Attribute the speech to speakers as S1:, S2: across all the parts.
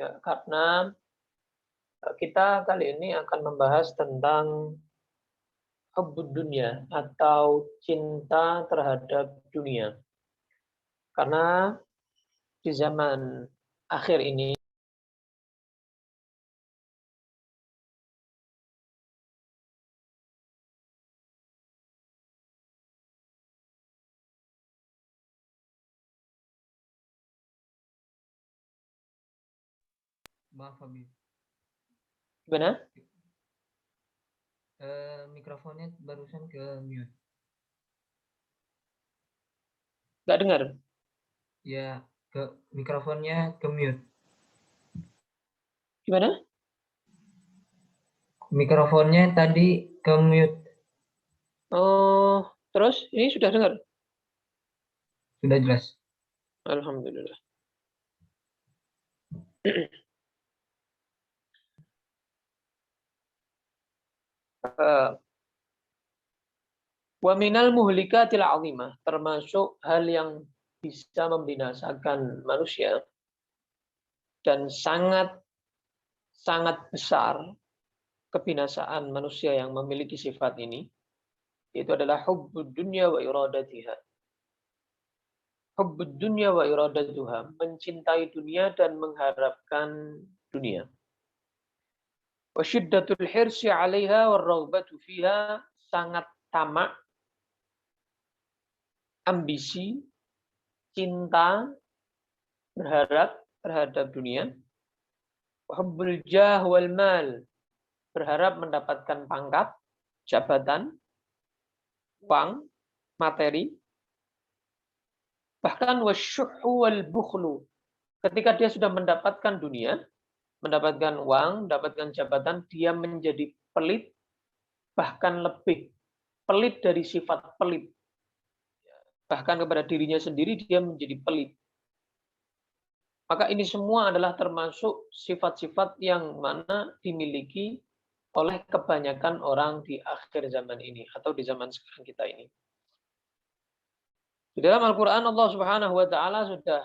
S1: Ya, karena kita kali ini akan membahas tentang hubbud dunya atau cinta terhadap dunia. Karena di zaman akhir ini,
S2: Maaf, Habib.
S1: gimana?
S2: Mikrofonnya barusan ke mute.
S1: Nggak dengar?
S2: Ya, mikrofonnya ke mute.
S1: Gimana?
S2: Mikrofonnya tadi ke mute.
S1: Oh, terus ini sudah dengar?
S2: Sudah jelas.
S1: Alhamdulillah. Wa minal muhlikatil azimah, termasuk hal yang bisa membinasakan manusia dan sangat besar kebinasaan manusia yang memiliki sifat ini, itu adalah hubbud dunya wa iradatiha. Hubbud dunya wa iradatuha, mencintai dunia dan mengharapkan dunia. Wa syiddatul hirsi 'alaiha war raghbatu fiha, sangat tamak, ambisi, cinta, berharap terhadap dunia. Hubbul jah wal mal, berharap mendapatkan pangkat, jabatan, uang, materi. Bahkan wasyuhu wal bukhlu, ketika dia sudah mendapatkan dunia, mendapatkan uang, mendapatkan jabatan, dia menjadi pelit, bahkan lebih pelit dari sifat pelit. Bahkan kepada dirinya sendiri dia menjadi pelit. Maka ini semua adalah termasuk sifat-sifat yang mana dimiliki oleh kebanyakan orang di akhir zaman ini atau di zaman sekarang kita ini. Di dalam Al-Quran Allah Subhanahu wa Ta'ala sudah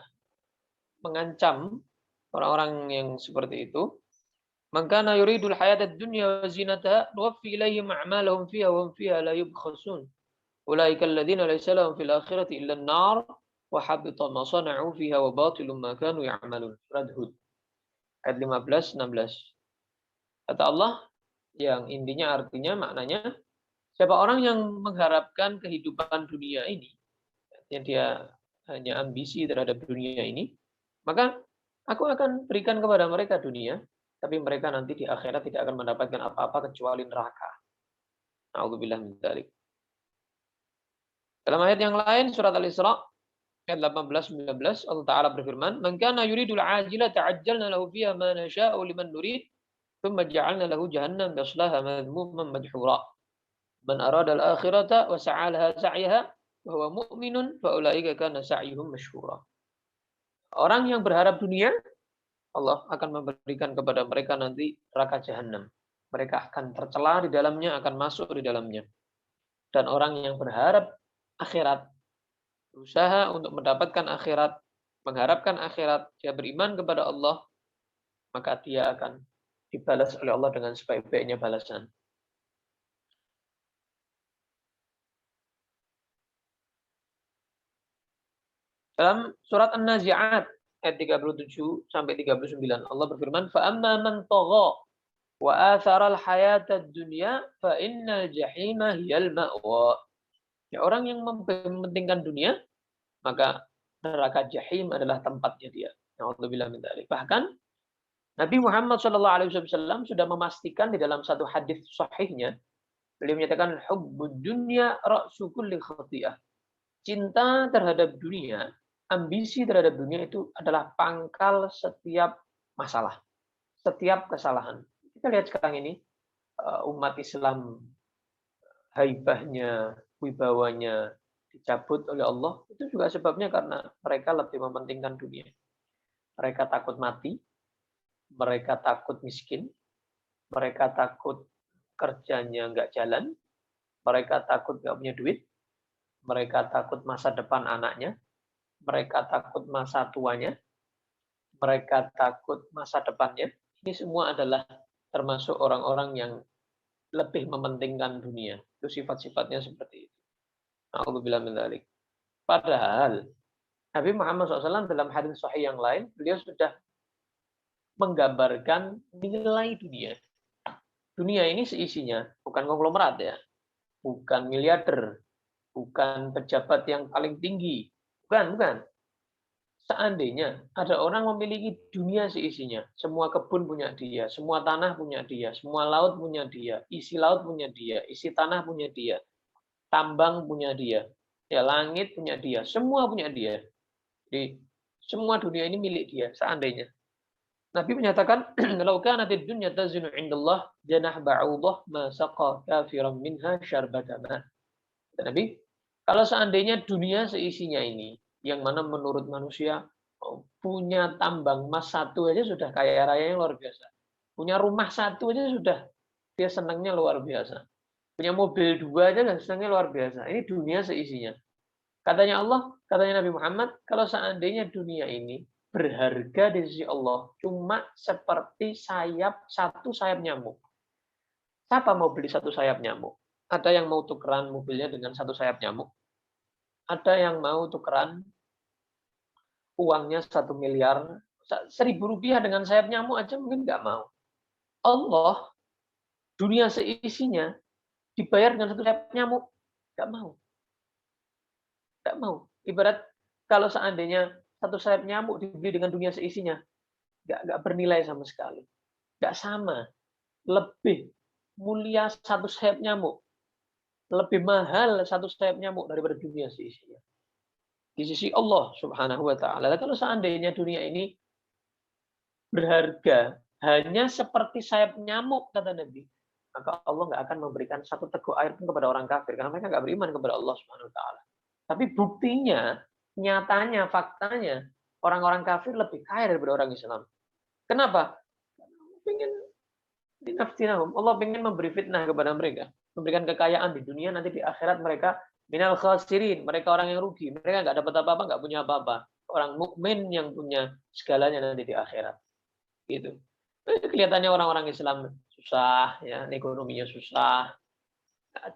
S1: mengancam orang-orang yang seperti itu. Man kana yuridul hayatad dunya wa zinataha nuwaffi ilaihim a'malahum fiha wa hum fiha la yubkhasun. Ulaika alladziina laysa lahum fil akhirati illa an-nar wa habita ma sana'u fiha wa batilun ma kanu ya'malun. Surat Hud ayat 15 16. Kata Allah yang intinya artinya maknanya siapa orang yang mengharapkan kehidupan dunia ini, yang dia hanya ambisi terhadap dunia ini, maka aku akan berikan kepada mereka dunia, tapi mereka nanti di akhirat tidak akan mendapatkan apa-apa kecuali neraka. Na'udzubillah min dzalik. Dalam ayat yang lain surat Al-Isra ayat 18-19 Allah Taala berfirman, "Man kana yuridul ajila ta'ajjalna lahu fiha ma nasha'u liman nurid, thumma ja'alna lahu jahannam yaslaha madhmuman madhura. Man arada al-akhirata wa sa'a laha sa'yaha wa huwa mu'minun fa ulaika kana sa'yuhum mashkura." Orang yang berharap dunia, Allah akan memberikan kepada mereka nanti neraka jahanam. Mereka akan tercela di dalamnya, akan masuk di dalamnya. Dan orang yang berharap akhirat, berusaha untuk mendapatkan akhirat, mengharapkan akhirat, dia beriman kepada Allah, maka dia akan dibalas oleh Allah dengan sebaik-baiknya balasan. Dalam surat An-Nazi'at ayat 37 sampai 39 Allah berfirman, "Fa amma man tagha wa athara al-hayata ad-dunya fa innal jahima hiyal ma'wa." Ya, orang yang mementingkan dunia, maka neraka jahim adalah tempatnya dia. Nauzubillah min dzalik. Bahkan Nabi Muhammad SAW sudah memastikan di dalam satu hadis sahihnya, beliau menyatakan hubbud dunya ra'su kulli khati'ah. Cinta terhadap dunia, ambisi terhadap dunia itu adalah pangkal setiap masalah, setiap kesalahan. Kita lihat sekarang ini umat Islam haibahnya, wibawanya dicabut oleh Allah, itu juga sebabnya karena mereka lebih mementingkan dunia. Mereka takut mati, mereka takut miskin, mereka takut kerjanya nggak jalan, mereka takut nggak punya duit, mereka takut masa depan anaknya, mereka takut masa tuanya, mereka takut masa depannya. Ini semua adalah termasuk orang-orang yang lebih mementingkan dunia. Itu sifat-sifatnya seperti itu. A'udzubillah min dzalik. Padahal Nabi Muhammad SAW dalam hadis sahih yang lain, beliau sudah menggambarkan nilai dunia. Dunia ini seisinya, bukan konglomerat ya, bukan miliarder, bukan pejabat yang paling tinggi, bukan. Seandainya ada orang memiliki dunia seisinya, semua kebun punya dia, semua tanah punya dia, semua laut punya dia, isi laut punya dia, isi tanah punya dia, tambang punya dia, ya langit punya dia, semua punya dia. Jadi semua dunia ini milik dia seandainya. Nabi menyatakan, "Lau kanatid dunya tazinu 'indallah janah ba'udah ma saqa kafiran minha syarbata ma." Kata Nabi, kalau seandainya dunia seisinya ini, yang mana menurut manusia punya tambang emas satu aja sudah kaya raya yang luar biasa. Punya rumah satu aja sudah dia senangnya luar biasa. Punya mobil dua aja dan senangnya luar biasa. Ini dunia seisinya. Katanya Allah, katanya Nabi Muhammad, kalau seandainya dunia ini berharga di sisi Allah cuma seperti satu sayap nyamuk. Siapa mau beli satu sayap nyamuk? Ada yang mau tukeran mobilnya dengan satu sayap nyamuk? Ada yang mau tukeran uangnya 1 miliar, 1.000 rupiah dengan sayap nyamuk aja mungkin nggak mau. Allah, dunia seisinya dibayar dengan satu sayap nyamuk, nggak mau. Nggak mau. Ibarat kalau seandainya satu sayap nyamuk dibeli dengan dunia seisinya, nggak bernilai sama sekali. Nggak sama. Lebih mulia satu sayap nyamuk. Lebih mahal satu sayap nyamuk daripada dunia seisinya. Di sisi Allah Subhanahu wa taala. Kalau seandainya dunia ini berharga hanya seperti sayap nyamuk kata Nabi, maka Allah nggak akan memberikan satu teguk air pun kepada orang kafir karena mereka nggak beriman kepada Allah Subhanahu wa taala. Tapi buktinya, nyatanya, faktanya orang-orang kafir lebih kaya daripada orang Islam. Kenapa? Pengen dinaftinahum. Allah ingin memberi fitnah kepada mereka, memberikan kekayaan di dunia, nanti di akhirat mereka minal khasirin, mereka orang yang rugi, mereka nggak dapat apa-apa, nggak punya apa-apa. Orang mukmin yang punya segalanya nanti di akhirat. Gitu. Kelihatannya orang-orang Islam susah, ya, ekonominya susah,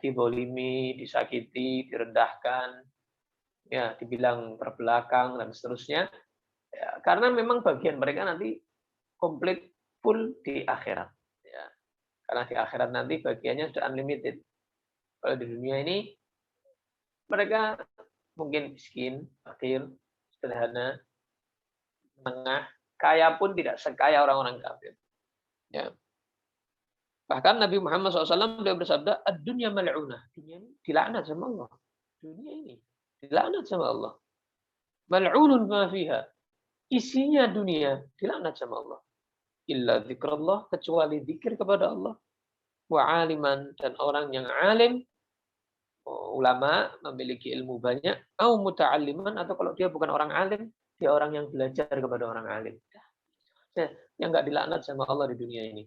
S1: dibolimi, disakiti, direndahkan, ya, dibilang terbelakang dan seterusnya. Ya, karena memang bagian mereka nanti komplit full di akhirat. Ya. Karena di akhirat nanti bagiannya sudah unlimited. Kalau di dunia ini mereka mungkin miskin, fakir, sederhana, menengah, kaya pun tidak sekaya orang-orang kafir. Ya. Bahkan Nabi Muhammad SAW beliau bersabda, "Ad-dunya mal'unah." Dunia ini dilaknat sama Allah. Dunia ini dilaknat sama Allah. Mal'unun ma fiha. Isinya dunia dilaknat sama Allah. Illa dzikrullah, kecuali zikir kepada Allah. Wa aliman, dan orang yang alim, ulama, memiliki ilmu banyak, au muta'alliman, atau kalau dia bukan orang alim, dia orang yang belajar kepada orang alim. Yang nggak dilaknat sama Allah di dunia ini.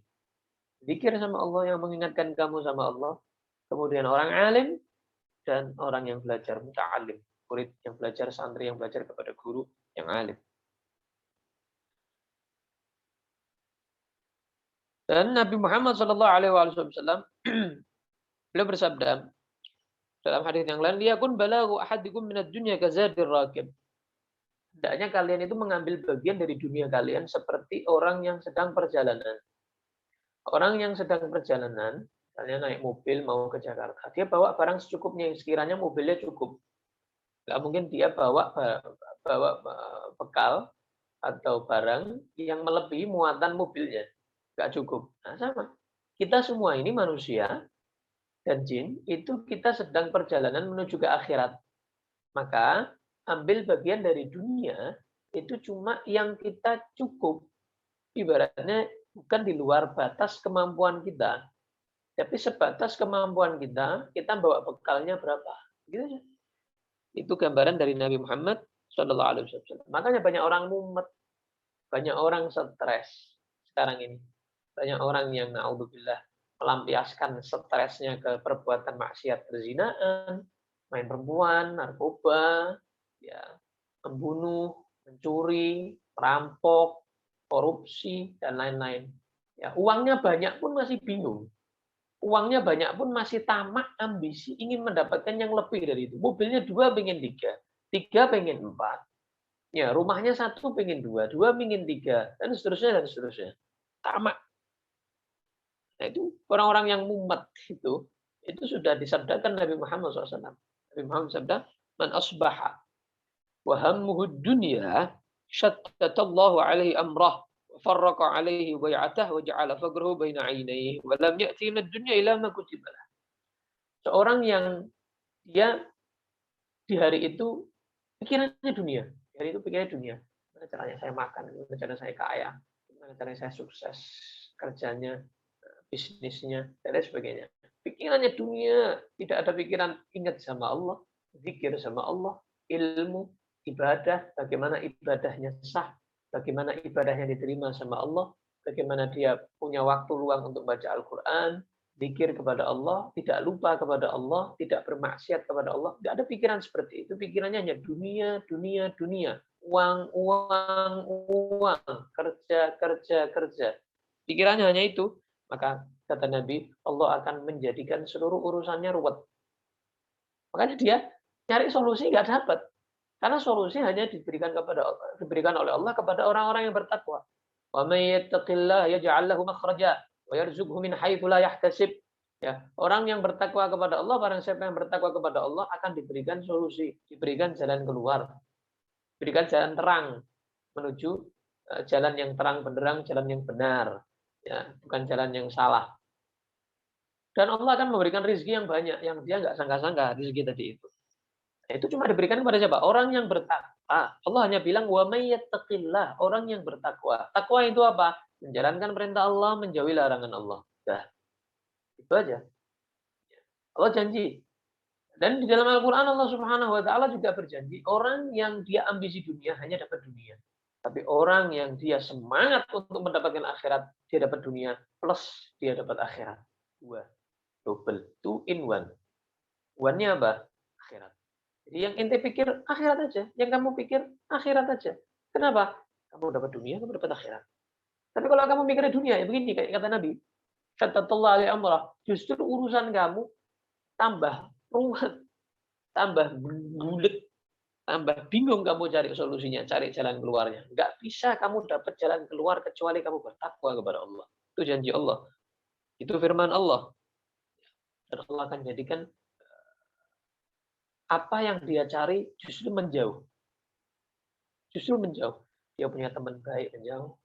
S1: Zikir sama Allah yang mengingatkan kamu sama Allah. Kemudian orang alim dan orang yang belajar, muta'allim. Murid yang belajar, santri yang belajar kepada guru yang alim. Dan Nabi Muhammad SAW beliau bersabda dalam hadis yang lain, "Liyakun balaghu ahadikum minad dunya kazadir rakib." Hendaknya kalian itu mengambil bagian dari dunia kalian seperti orang yang sedang perjalanan. Orang yang sedang perjalanan, misalnya naik mobil mau ke Jakarta, dia bawa barang secukupnya yang sekiranya mobilnya cukup. Nggak mungkin dia bawa bekal atau barang yang melebihi muatan mobilnya. Nggak cukup. Nah, sama. Kita semua ini manusia dan jin, itu kita sedang perjalanan menuju ke akhirat. Maka ambil bagian dari dunia, itu cuma yang kita cukup. Ibaratnya bukan di luar batas kemampuan kita. Tapi sebatas kemampuan kita, kita bawa bekalnya berapa. Gitu aja. Itu gambaran dari Nabi Muhammad SAW. Makanya banyak orang mumet, banyak orang stres sekarang ini. Banyak orang yang naudzubillah melampiaskan stresnya ke perbuatan maksiat, perzinaan, main perempuan, narkoba, ya, membunuh, mencuri, merampok, korupsi, dan lain-lain. Ya, uangnya banyak pun masih bingung. Uangnya banyak pun masih tamak, ambisi, ingin mendapatkan yang lebih dari itu. Mobilnya 2 pengen 3, 3 pengen 4. Ya, rumahnya 1 pengen 2, 2 pengen 3, dan seterusnya, dan seterusnya. Tamak. Nah, itu orang-orang yang mumet itu sudah disabdakan Nabi Muhammad SAW. Nabi Muhammad sabda, "Man asbaha wa hammuhu dunya, syattatallahu alaihi amrah, wa farraqa alaihi bai'atah, wa ja'ala faqrahu baina 'ainayhi, wa lam ya'ti min ad-dunya illa ma kutiba lah." Seorang yang dia di hari itu pikirannya dunia. Di hari itu pikirannya dunia. Gimana caranya saya makan, gimana caranya saya kaya, gimana caranya saya sukses kerjanya, bisnisnya, dan lain sebagainya. Pikirannya dunia, tidak ada pikiran ingat sama Allah, zikir sama Allah, ilmu, ibadah, bagaimana ibadahnya sah, bagaimana ibadahnya diterima sama Allah, bagaimana dia punya waktu luang untuk baca Al-Quran, zikir kepada Allah, tidak lupa kepada Allah, tidak bermaksiat kepada Allah. Tidak ada pikiran seperti itu. Pikirannya hanya dunia, dunia, dunia. Uang, uang, uang. Kerja, kerja, kerja. Pikirannya hanya itu. Maka kata Nabi, Allah akan menjadikan seluruh urusannya ruwet. Makanya dia cari solusi nggak dapat. Karena solusi hanya diberikan oleh Allah kepada orang-orang yang bertakwa. Wa may yattaqillaha yaj'al lahu makhraja wa yarzuqhu min haitsu la yahtasib. Ya, orang yang bertakwa kepada Allah, barang siapa yang bertakwa kepada Allah akan diberikan solusi, diberikan jalan keluar, diberikan jalan terang menuju jalan yang terang benderang, jalan yang benar, ya, bukan jalan yang salah. Dan Allah akan memberikan rezeki yang banyak, yang dia nggak sangka-sangka rezeki tadi itu. Nah, itu cuma diberikan kepada siapa? Orang yang bertakwa. Allah hanya bilang wa may yattaqillah, orang yang bertakwa. Takwa itu apa? Menjalankan perintah Allah, menjauhi larangan Allah. Dah, itu aja. Allah janji. Dan di dalam Al-Qur'an Allah Subhanahu wa taala juga berjanji, orang yang dia ambisi dunia hanya dapat dunia. Tapi orang yang dia semangat untuk mendapatkan akhirat, dia dapat dunia plus dia dapat akhirat. Dua, double, two in one. One-nya apa? Akhirat. Jadi yang ente pikir akhirat aja, yang kamu pikir akhirat aja. Kenapa? Kamu dapat dunia, kamu dapat akhirat. Tapi kalau kamu mikirnya dunia, ya begini kayak kata Nabi, Syatatullah alaihi amrah, justru urusan kamu tambah ruwet, tambah bulet, tambah bingung kamu cari solusinya, cari jalan keluarnya. Nggak bisa kamu dapat jalan keluar kecuali kamu bertakwa kepada Allah. Itu janji Allah. Itu firman Allah. Dan Allah akan jadikan apa yang dia cari justru menjauh. Justru menjauh. Dia punya teman baik menjauh.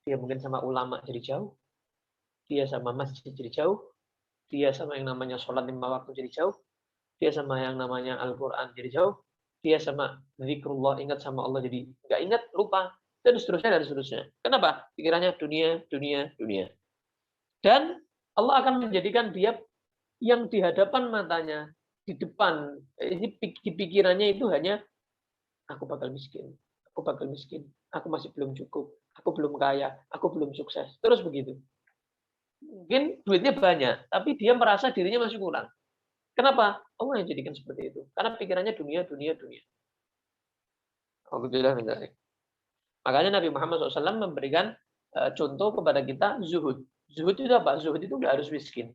S1: Dia mungkin sama ulama jadi jauh. Dia sama masjid jadi jauh. Dia sama yang namanya sholat 5 waktu jadi jauh. Dia sama yang namanya Al-Quran jadi jauh. Dia sama zikrullah, ingat sama Allah jadi nggak ingat, lupa. Dan seterusnya, dan seterusnya. Kenapa? Pikirannya dunia, dunia, dunia. Dan Allah akan menjadikan dia yang di hadapan matanya, di depan, ini di pikirannya itu hanya aku bakal miskin, aku bakal miskin, aku masih belum cukup, aku belum kaya, aku belum sukses. Terus begitu. Mungkin duitnya banyak, tapi dia merasa dirinya masih kurang. Kenapa? Allah yang jadikan seperti itu. Karena pikirannya dunia, dunia, dunia. Alhamdulillah. Makanya Nabi Muhammad SAW memberikan contoh kepada kita zuhud. Zuhud itu apa? Zuhud itu nggak harus miskin.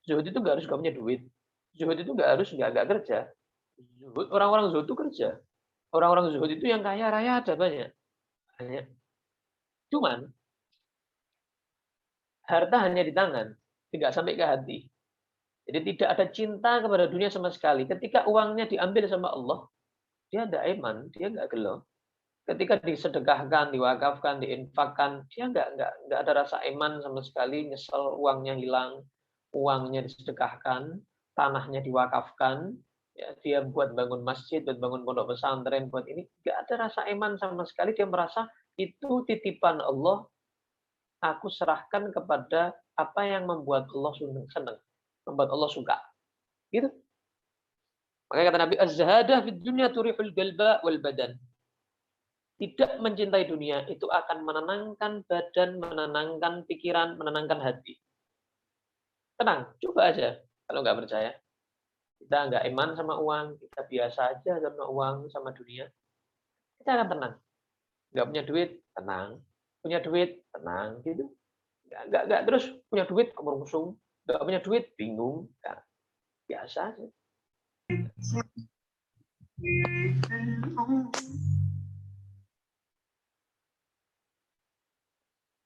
S1: Zuhud itu nggak harus nggak punya duit. Zuhud itu nggak harus nggak kerja. Zuhud, orang-orang zuhud itu kerja. Orang-orang zuhud itu yang kaya raya ada banyak. Banyak. Cuman harta hanya di tangan, tidak sampai ke hati. Jadi tidak ada cinta kepada dunia sama sekali. Ketika uangnya diambil sama Allah, dia ada iman, dia nggak gelo. Ketika disedekahkan, diwakafkan, diinfakkan, dia nggak ada rasa iman sama sekali. Nyesel uangnya hilang, uangnya disedekahkan, tanahnya diwakafkan, ya, dia buat bangun masjid, buat bangun pondok pesantren, buat ini, nggak ada rasa iman sama sekali. Dia merasa itu titipan Allah, aku serahkan kepada apa yang membuat Allah senang, membuat Allah suka. Gitu. Makanya kata Nabi, az-zahadah fid dunya turihul qalba wal badan. Tidak mencintai dunia itu akan menenangkan badan, menenangkan pikiran, menenangkan hati. Tenang, coba aja kalau nggak percaya. Kita nggak iman sama uang, kita biasa aja sama uang, sama dunia. Kita akan tenang. Nggak punya duit, tenang. punya duit, tenang gitu. Nggak terus punya duit merungsung, nggak punya duit bingung, ya, biasa sih.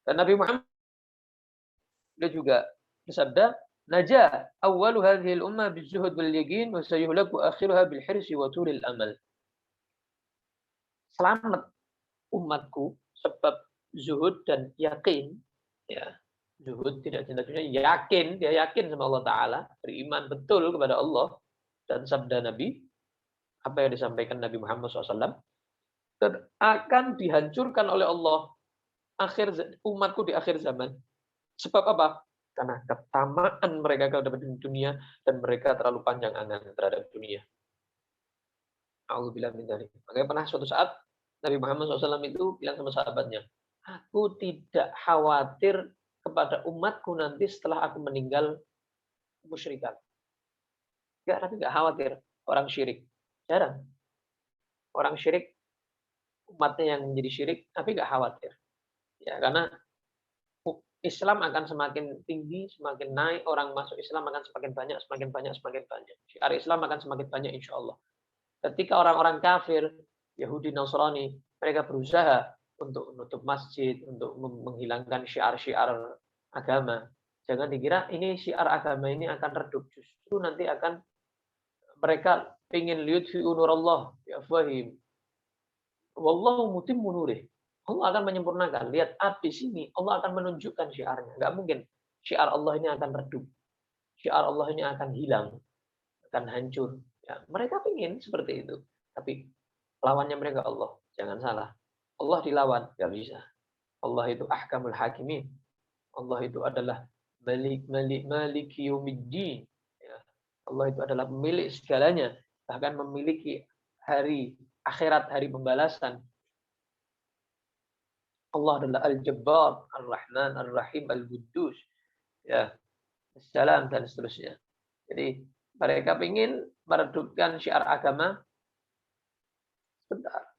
S1: Dan Nabi Muhammad dia juga bersabda, "Najah awwalu hadhihi al-ummah biz-zuhud wal yaqin wa sayuhlaku akhiruha bil hirsi wa tulil amal." Selamat umatku sebab zuhud dan yakin, ya. Zuhud tidak cinta dunia, yakin, dia yakin sama Allah Ta'ala, beriman betul kepada Allah dan sabda Nabi, apa yang disampaikan Nabi Muhammad SAW, dan akan dihancurkan oleh Allah umatku di akhir zaman. Sebab apa? Karena ketamaan mereka terhadap dunia dan mereka terlalu panjang angan terhadap dunia. A'udzubillah min dzalik. Makanya pernah suatu saat Nabi Muhammad SAW itu bilang sama sahabatnya, aku tidak khawatir kepada umatku nanti setelah aku meninggal musyrikan. Enggak, tapi enggak khawatir orang syirik. Jarang. Orang syirik, umatnya yang menjadi syirik, tapi enggak khawatir. Ya, karena Islam akan semakin tinggi, semakin naik, orang masuk Islam akan semakin banyak, semakin banyak, semakin banyak. Syiar Islam akan semakin banyak insya Allah. Ketika orang-orang kafir, Yahudi, Nasrani, mereka berusaha untuk menutup masjid, untuk menghilangkan syiar-syiar agama. Jangan dikira ini syiar agama ini akan redup. Justru nanti akan mereka ingin liyudfi'u nurallah ya fahim. Wallahu mutimmu nurih. Allah akan menyempurnakan. Lihat api sini, Allah akan menunjukkan syiarnya. Enggak mungkin syiar Allah ini akan redup. Syiar Allah ini akan hilang, akan hancur. Ya, mereka ingin seperti itu. Tapi lawannya mereka Allah. Jangan salah. Allah dilawan, nggak bisa. Allah itu ahkamul hakimin. Allah itu adalah malik yaumiddin. Ya. Allah itu adalah pemilik segalanya. Bahkan memiliki hari akhirat, hari pembalasan. Allah adalah Al-Jabbar, Ar-Rahman, Ar-Rahim, Al-Quddus. Ya, Assalam dan seterusnya. Jadi mereka ingin meredupkan syiar agama sebentar.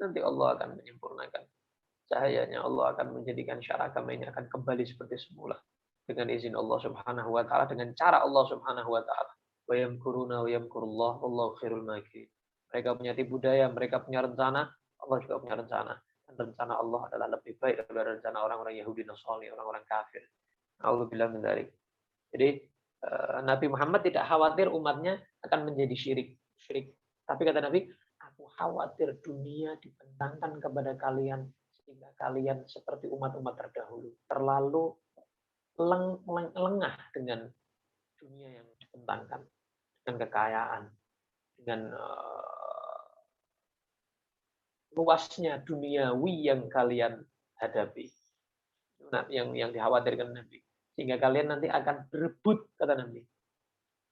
S1: Nanti Allah akan menyempurnakan cahayanya. Allah akan menjadikan syiar agama ini akan kembali seperti semula. Dengan izin Allah Subhanahu wa taala, dengan cara Allah Subhanahu wa taala. Wa yamkuruna wa yamkurullah wallahu khairul makirin. Mereka punya tipu daya, mereka punya rencana, Allah juga punya rencana. Dan rencana Allah adalah lebih baik daripada rencana orang-orang Yahudi, Nasrani, orang-orang kafir. A'udzubillah min dzalik. Jadi Nabi Muhammad tidak khawatir umatnya akan menjadi syirik. Tapi kata Nabi, aku khawatir dunia dibentangkan kepada kalian sehingga kalian seperti umat-umat terdahulu terlalu lengah dengan dunia yang dibentangkan, dengan kekayaan, dengan luasnya duniawi yang kalian hadapi. Nah, yang dikhawatirkan Nabi. Sehingga kalian nanti akan berebut, kata Nabi.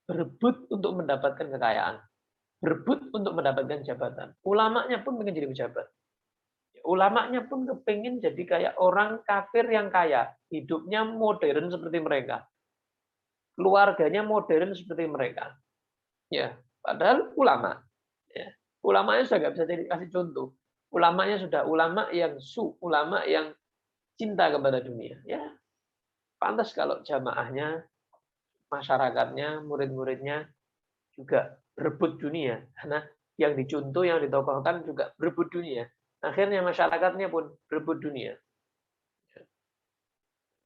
S1: Berebut untuk mendapatkan kekayaan. Berebut untuk mendapatkan jabatan. Ulamanya pun ingin jadi pejabat. Ulamanya pun kepingin jadi kayak orang kafir yang kaya. Hidupnya modern seperti mereka. Keluarganya modern seperti mereka. Ya, padahal ulama. Ya. Ulamanya sudah nggak bisa jadi kasih contoh. Ulamanya sudah ulama yang ulama yang cinta kepada dunia. Ya, pantas kalau jamaahnya, masyarakatnya, murid-muridnya juga berebut dunia. Karena yang dicontoh, yang ditokohkan juga berebut dunia. Akhirnya masyarakatnya pun berebut dunia.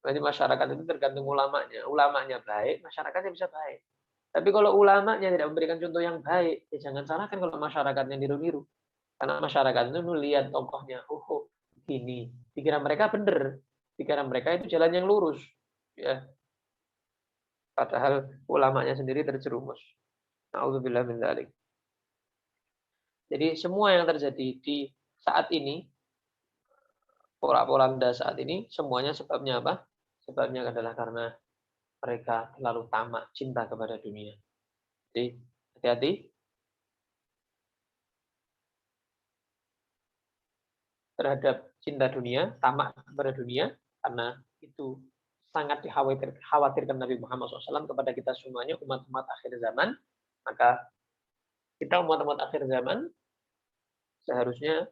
S1: Jadi masyarakat itu tergantung ulamanya. Ulamanya baik, masyarakatnya bisa baik. Tapi kalau ulamanya tidak memberikan contoh yang baik, ya jangan salahkan kalau masyarakatnya niru-niru. Karena masyarakat itu melihat tokohnya, oh gini. Dikira mereka benar. Dikira mereka itu jalan yang lurus. Ya. Padahal ulamanya sendiri terjerumus. Na'udzubillah min dzalik. Jadi semua yang terjadi di saat ini, pola-polanda saat ini, semuanya sebabnya apa? Sebabnya adalah karena mereka terlalu tamak cinta kepada dunia. Jadi hati-hati terhadap cinta dunia, tamak kepada dunia, karena itu sangat dikhawatirkan Nabi Muhammad SAW kepada kita semuanya, umat-umat akhir zaman. Maka kita umat-umat akhir zaman, seharusnya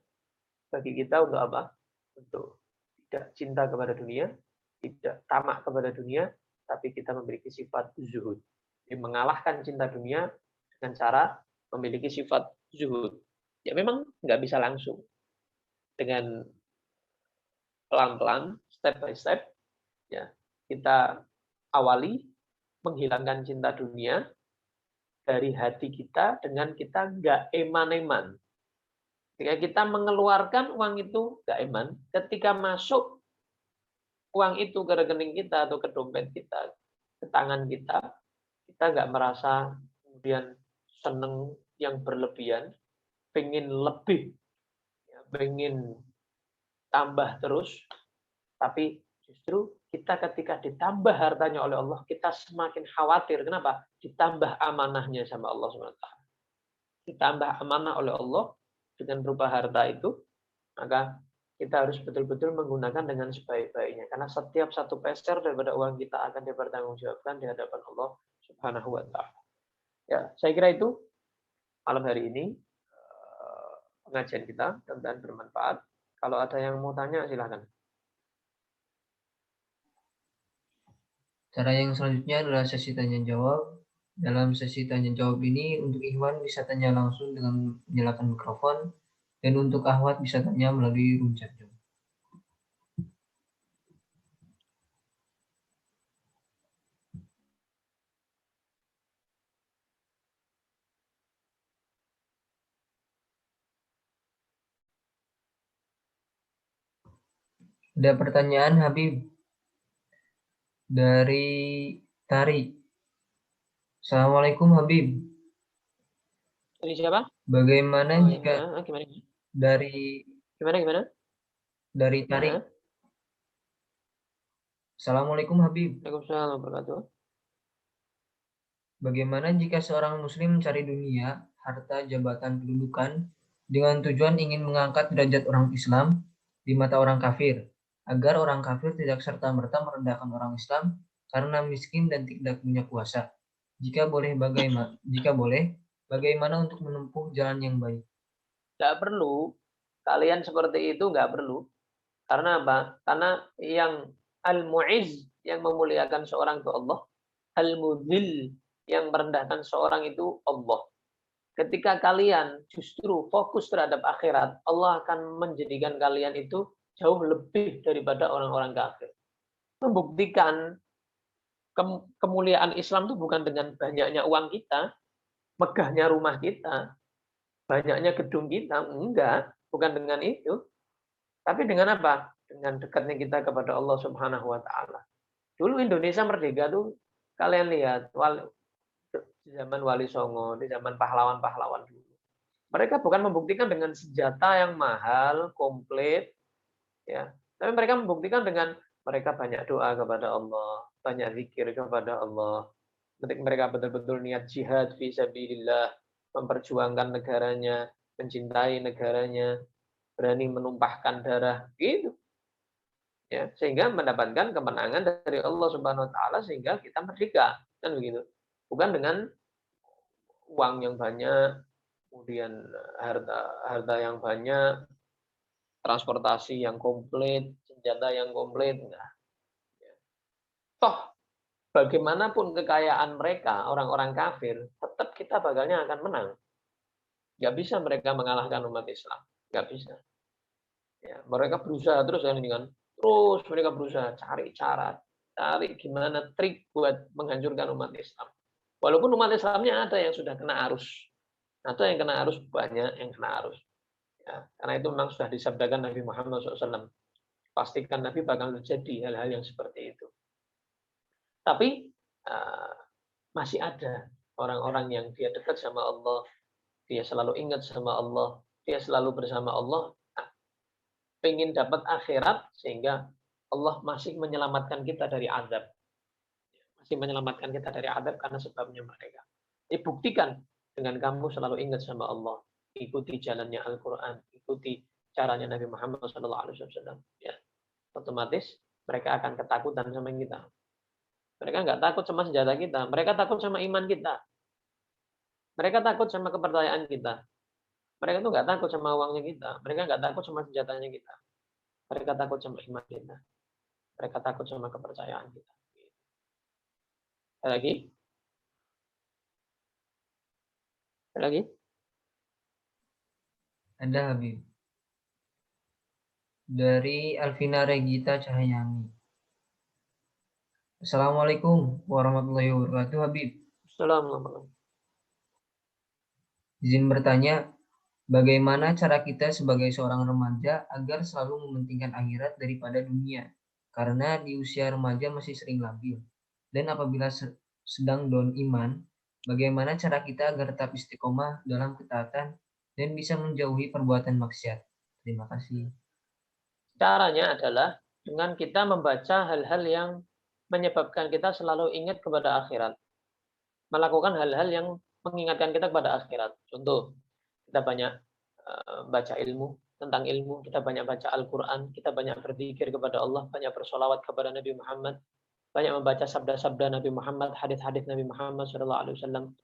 S1: bagi kita untuk apa? Untuk tidak cinta kepada dunia, tidak tamak kepada dunia, tapi kita memiliki sifat zuhud. Jadi mengalahkan cinta dunia dengan cara memiliki sifat zuhud. Ya memang nggak bisa langsung. Dengan pelan-pelan, step by step, ya kita awali menghilangkan cinta dunia dari hati kita dengan kita nggak eman-eman. Ketika kita mengeluarkan uang itu nggak eman, ketika masuk uang itu ke rekening kita atau ke dompet kita, ke tangan kita, kita nggak merasa kemudian seneng yang berlebihan, pengen lebih, ya, pengen tambah terus, tapi justru kita ketika ditambah hartanya oleh Allah, kita semakin khawatir. Kenapa? Ditambah amanahnya sama Allah SWT. Ditambah amanah oleh Allah dengan berupa harta itu, maka kita harus betul-betul menggunakan dengan sebaik-baiknya. Karena setiap satu peser daripada uang kita akan dipertanggungjawabkan di hadapan Allah Subhanahu wa Ta'ala. Ya, saya kira itu malam hari ini pengajian kita dan bermanfaat. Kalau ada yang mau tanya, silakan.
S2: Cara yang selanjutnya adalah sesi tanya jawab. Dalam sesi tanya jawab ini, untuk Ikhwan bisa tanya langsung dengan menyalakan mikrofon, dan untuk Ahwat bisa tanya melalui room chat. Ada pertanyaan Habib dari Tari. Assalamualaikum Habib.
S1: Dari siapa?
S2: Bagaimana
S1: Oh,
S2: jika
S1: ya. Gimana?
S2: dari Tari?
S1: Ya.
S2: Assalamualaikum Habib.
S1: Waalaikumsalam warahmatullahi wabarakatuh.
S2: Bagaimana jika seorang muslim mencari dunia, harta, jabatan, kedudukan dengan tujuan ingin mengangkat derajat orang Islam di mata orang kafir, agar orang kafir tidak serta-merta merendahkan orang Islam karena miskin dan tidak punya kuasa? Jika boleh, bagaimana untuk menempuh jalan yang baik?
S1: Nggak perlu. Kalian seperti itu nggak perlu. Karena apa? Karena yang al-mu'izz, yang memuliakan seorang itu Allah. Al-mudhil, yang merendahkan seorang itu Allah. Ketika kalian justru fokus terhadap akhirat, Allah akan menjadikan kalian itu jauh lebih daripada orang-orang kafir. Membuktikan kemuliaan Islam itu bukan dengan banyaknya uang kita, megahnya rumah kita, banyaknya gedung kita, enggak, bukan dengan itu. Tapi dengan apa? Dengan dekatnya kita kepada Allah Subhanahu wa taala. Dulu Indonesia merdeka tuh kalian lihat di zaman Wali Songo, di zaman pahlawan-pahlawan dulu. Mereka bukan membuktikan dengan senjata yang mahal, komplit, ya. Tapi mereka membuktikan dengan mereka banyak doa kepada Allah, banyak zikir kepada Allah. Ketika mereka betul-betul niat jihad fi sabilillah, memperjuangkan negaranya, mencintai negaranya, berani menumpahkan darah, gitu. Ya, sehingga mendapatkan kemenangan dari Allah Subhanahu wa taala sehingga kita merdeka, kan begitu. Bukan dengan uang yang banyak, kemudian harta harta yang banyak, transportasi yang komplit, senjata yang komplit, enggak. Toh bagaimanapun kekayaan mereka, orang-orang kafir, tetap kita bakalnya akan menang. Nggak bisa mereka mengalahkan umat Islam, nggak bisa. Ya, mereka berusaha terus kan, terus mereka berusaha cari cara, cari gimana trik buat menghancurkan umat Islam. Walaupun umat Islamnya ada yang sudah kena arus, atau yang kena arus banyak yang kena arus. Ya, karena itu memang sudah disabdakan Nabi Muhammad SAW. Pastikan Nabi bakal terjadi hal-hal yang seperti itu. Tapi masih ada orang-orang yang dia dekat sama Allah, dia selalu ingat sama Allah, dia selalu bersama Allah, pengen dapat akhirat sehingga Allah masih menyelamatkan kita dari azab. Masih menyelamatkan kita dari azab karena sebabnya mereka. Jadi buktikan dengan kamu selalu ingat sama Allah, ikuti jalannya Al-Quran, ikuti caranya Nabi Muhammad SAW. Ya, otomatis mereka akan ketakutan sama kita. Mereka nggak takut sama senjata kita, mereka takut sama iman kita. Mereka takut sama kepercayaan kita. Mereka tuh nggak takut sama uangnya kita. Mereka nggak takut sama senjatanya kita. Mereka takut sama iman kita. Mereka takut sama kepercayaan kita. Ada lagi? Ada lagi?
S2: Ada Habib. Dari Alvina Regita Cahyani. Assalamualaikum warahmatullahi wabarakatuh Habib.
S1: Assalamualaikum.
S2: Izin bertanya, bagaimana cara kita sebagai seorang remaja agar selalu mementingkan akhirat daripada dunia? Karena di usia remaja masih sering labil. Dan apabila sedang down iman, bagaimana cara kita agar tetap istiqomah dalam ketaatan dan bisa menjauhi perbuatan maksiat? Terima kasih.
S1: Caranya adalah dengan kita membaca hal-hal yang menyebabkan kita selalu ingat kepada akhirat. Melakukan hal-hal yang mengingatkan kita kepada akhirat. Contoh, kita banyak baca ilmu, tentang ilmu, kita banyak baca Al-Quran, kita banyak berzikir kepada Allah, banyak bersolawat kepada Nabi Muhammad, banyak membaca sabda-sabda Nabi Muhammad, hadis-hadis Nabi Muhammad SAW.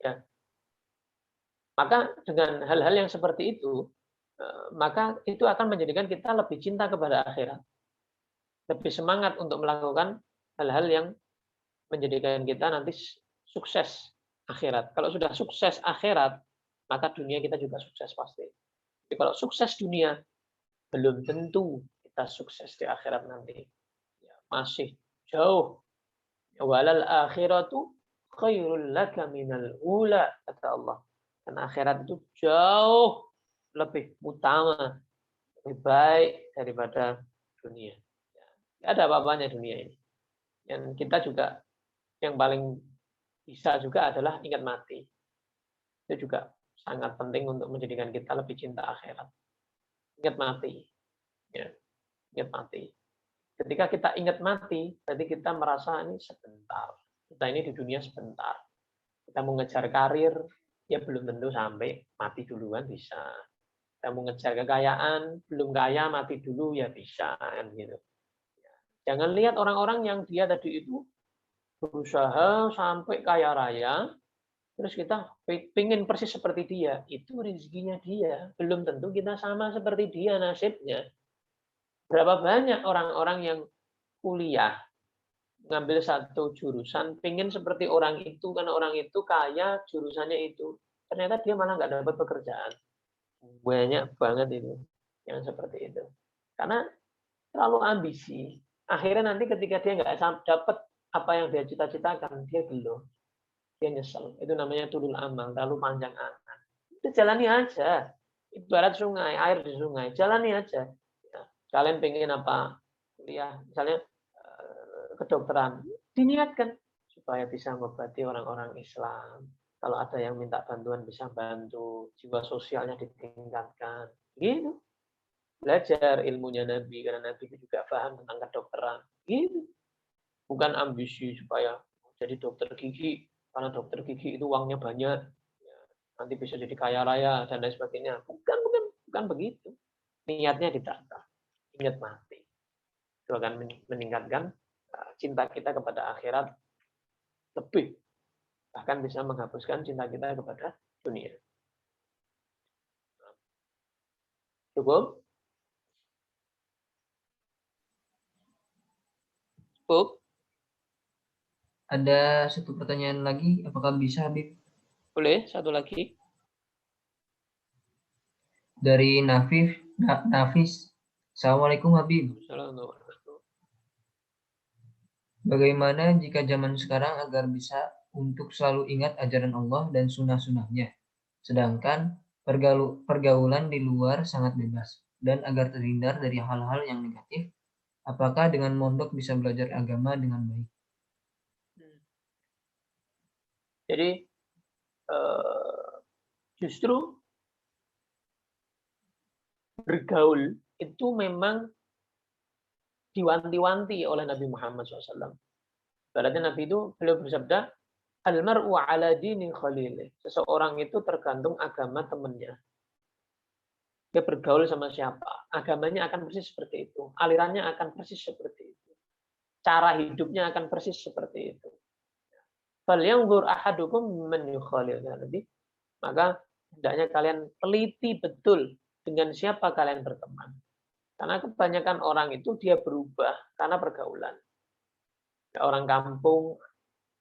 S1: Ya. Maka dengan hal-hal yang seperti itu, maka itu akan menjadikan kita lebih cinta kepada akhirat. Lebih semangat untuk melakukan hal-hal yang menjadikan kita nanti sukses akhirat. Kalau sudah sukses akhirat, maka dunia kita juga sukses pasti. Jadi kalau sukses dunia, belum tentu kita sukses di akhirat nanti. Ya, masih jauh. Walal akhiratu khairul laka minal ula, kata Allah. Dan akhirat itu jauh lebih utama, lebih baik daripada dunia. Tidak ada apa-apanya dunia ini. Dan kita juga yang paling bisa juga adalah ingat mati. Itu juga sangat penting untuk menjadikan kita lebih cinta akhirat. Ingat mati. Ya, ingat mati. Ketika kita ingat mati, berarti kita merasa ini sebentar. Kita ini di dunia sebentar. Kita mau ngejar karir, ya belum tentu sampai mati duluan bisa. Kita mau ngejar kekayaan, belum kaya mati dulu ya bisa kan gitu. Jangan lihat orang-orang yang dia tadi itu berusaha sampai kaya raya, terus kita pingin persis seperti dia. Itu rezekinya dia. Belum tentu kita sama seperti dia nasibnya. Berapa banyak orang-orang yang kuliah, ngambil satu jurusan, pingin seperti orang itu, karena orang itu kaya, jurusannya itu. Ternyata dia malah nggak dapat pekerjaan. Banyak banget itu yang seperti itu. Karena terlalu ambisi. Akhirnya nanti ketika dia nggak dapat apa yang dia cita-citakan, dia geluh. Dia nyesel. Itu namanya tulul amal, terlalu panjang angan. Itu jalani aja. Ibarat sungai, air di sungai. Jalani aja. Ya, kalian pengen apa? Kuliah, misalnya kedokteran. Diniatkan supaya bisa mengobati orang-orang Islam. Kalau ada yang minta bantuan bisa bantu. Jiwa sosialnya ditingkatkan. Gitu. Belajar ilmunya Nabi, karena Nabi itu juga paham tentang kedokteran. Gitu. Bukan ambisi supaya jadi dokter gigi, karena dokter gigi itu uangnya banyak, ya, nanti bisa jadi kaya raya dan lain sebagainya. Bukan begitu. Niatnya ditata. Ingat mati. Itu akan meningkatkan cinta kita kepada akhirat lebih. Bahkan bisa menghapuskan cinta kita kepada dunia. Cukup? Cukup?
S2: Ada satu pertanyaan lagi, apakah bisa Habib?
S1: Boleh, satu lagi.
S2: Dari Nafis. Assalamualaikum Habib. Bagaimana jika zaman sekarang agar bisa untuk selalu ingat ajaran Allah dan sunnah-sunnahnya, sedangkan pergaulan di luar sangat bebas, dan agar terhindar dari hal-hal yang negatif, apakah dengan mondok bisa belajar agama dengan baik?
S1: Jadi justru bergaul itu memang diwanti-wanti oleh Nabi Muhammad SAW. Berarti Nabi itu beliau bersabda, Al-mar'u ala dini khalilih. Seseorang itu tergantung agama temannya. Dia bergaul sama siapa, agamanya akan persis seperti itu. Alirannya akan persis seperti itu. Cara hidupnya akan persis seperti itu. Falyanzur ahadukum man yukhalil. Maka hendaknya kalian teliti betul dengan siapa kalian berteman. Karena kebanyakan orang itu dia berubah karena pergaulan. Orang kampung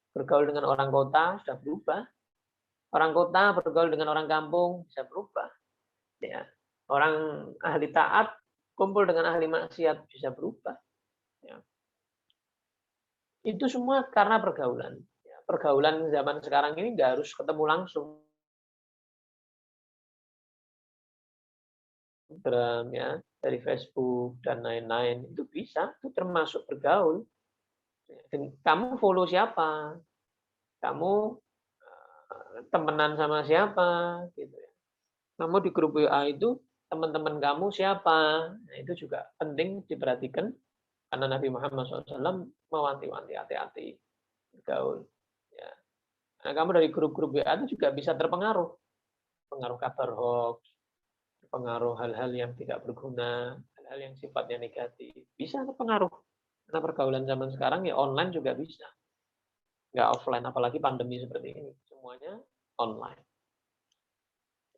S1: bergaul dengan orang kota sudah berubah. Orang kota bergaul dengan orang kampung bisa berubah. Ya. Orang ahli taat kumpul dengan ahli maksiat bisa berubah. Ya. Itu semua karena pergaulan. Ya, pergaulan zaman sekarang ini nggak harus ketemu langsung. Ya, dari Facebook dan lain-lain itu bisa, itu termasuk bergaul. Dan kamu follow siapa? Kamu temenan sama siapa? Gitu ya. Kamu di grup WA itu teman-teman kamu siapa? Nah, itu juga penting diperhatikan karena Nabi Muhammad SAW mewanti-wanti hati-hati bergaul. Ya. Nah, kamu dari grup-grup WA itu juga bisa terpengaruh, pengaruh kabar hoax, pengaruh hal-hal yang tidak berguna, hal-hal yang sifatnya negatif, bisa terpengaruh. Karena pergaulan zaman sekarang ya online juga bisa, nggak offline, apalagi pandemi seperti ini, semuanya online.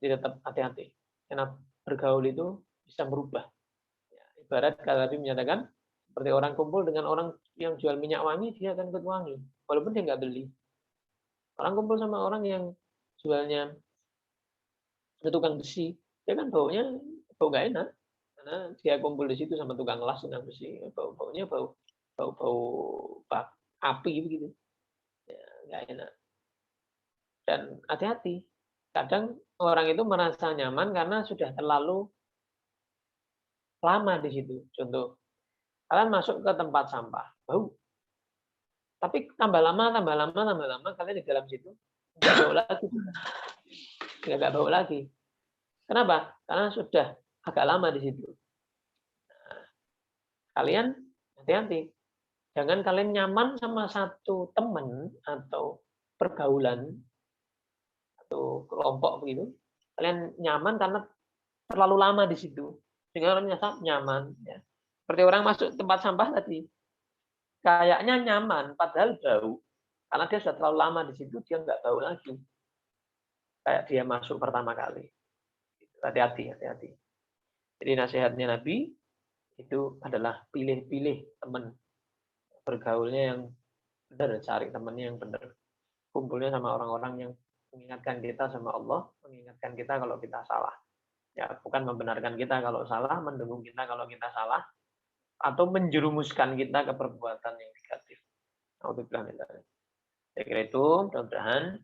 S1: Jadi tetap hati-hati, karena bergaul itu bisa merubah. Ya, ibarat kalau tadi menyatakan, seperti orang kumpul dengan orang yang jual minyak wangi, dia akan ikut wangi, walaupun dia nggak beli. Orang kumpul sama orang yang jualnya tukang besi, dia kan baunya bau nggak enak. Karena dia kumpul di situ sama tukang las, tukang besi, baunya bau api begitu. Ya, nggak enak. Dan hati-hati. Kadang orang itu merasa nyaman karena sudah terlalu lama di situ. Contoh, kalian masuk ke tempat sampah, bau. Tapi tambah lama, kalian di dalam situ, nggak bau lagi. Nggak bau lagi. Kenapa? Karena sudah agak lama di situ. Nah, kalian hati-hati. Jangan kalian nyaman sama satu teman atau pergaulan atau kelompok begitu. Kalian nyaman karena terlalu lama di situ. Sehingga kalian merasa nyaman. Ya. Seperti orang masuk tempat sampah tadi. Kayaknya nyaman, padahal bau. Karena dia sudah terlalu lama di situ, dia nggak bau lagi. Kayak dia masuk pertama kali. Hati-hati, hati-hati. Jadi nasihatnya Nabi itu adalah pilih-pilih teman. Bergaulnya yang benar, cari temannya yang benar. Kumpulnya sama orang-orang yang mengingatkan kita sama Allah, mengingatkan kita kalau kita salah. Ya, bukan membenarkan kita kalau salah, mendukung kita kalau kita salah, atau menjerumuskan kita ke perbuatan yang negatif. Saya kira itu, mudah-mudahan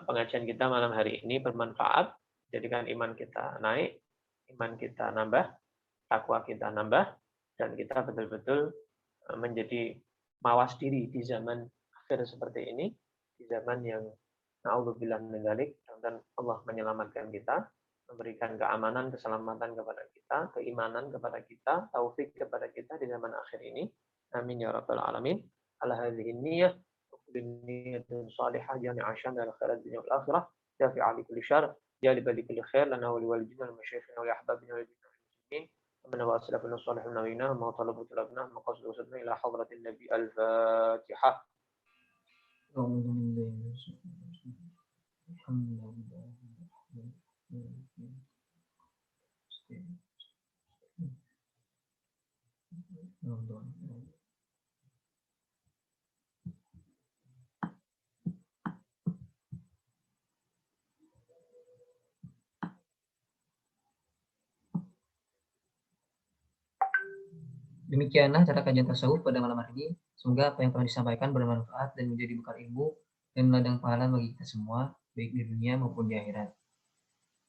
S1: pengajian kita malam hari ini bermanfaat, jadikan iman kita naik, iman kita nambah, takwa kita nambah, dan kita betul-betul menjadi mawas diri di zaman akhir seperti ini, di zaman yang na'udzubillah min dzalik, dan Allah menyelamatkan kita, memberikan keamanan, keselamatan kepada kita, keimanan kepada kita, taufik kepada kita di zaman akhir ini. Amin ya rabbal alamin. Ala hadhihi niyyah niyyatun salihah jami'a syamil khairat dunya wal akhirah, dafi'a li kulli syarr, jalibah li kulli khair, lana wa liwalidina wal masyayikhina wa li ahbabina wa li muslimin. من وأسلفنا الصالحون نوينا ما طلبوا طلبنا ما قصد وصدنا إلى حضرة النبي الفاتحة.
S2: Demikianlah cara kajian tasawuf pada malam hari ini. Semoga apa yang telah disampaikan bermanfaat dan menjadi bekal ilmu dan ladang pahala bagi kita semua, baik di dunia maupun di akhirat.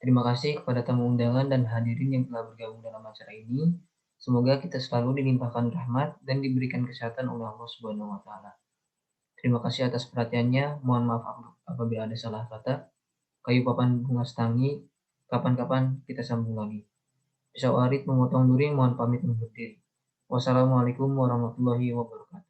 S2: Terima kasih kepada tamu undangan dan hadirin yang telah bergabung dalam acara ini. Semoga kita selalu dilimpahkan rahmat dan diberikan kesehatan oleh Allah Subhanahu wa taala. Terima kasih atas perhatiannya. Mohon maaf apabila ada salah kata. Kayu papan bunga setangi, kapan-kapan kita sambung lagi. Pisau arit memotong duri, mohon pamit undur diri. Wassalamualaikum warahmatullahi wabarakatuh.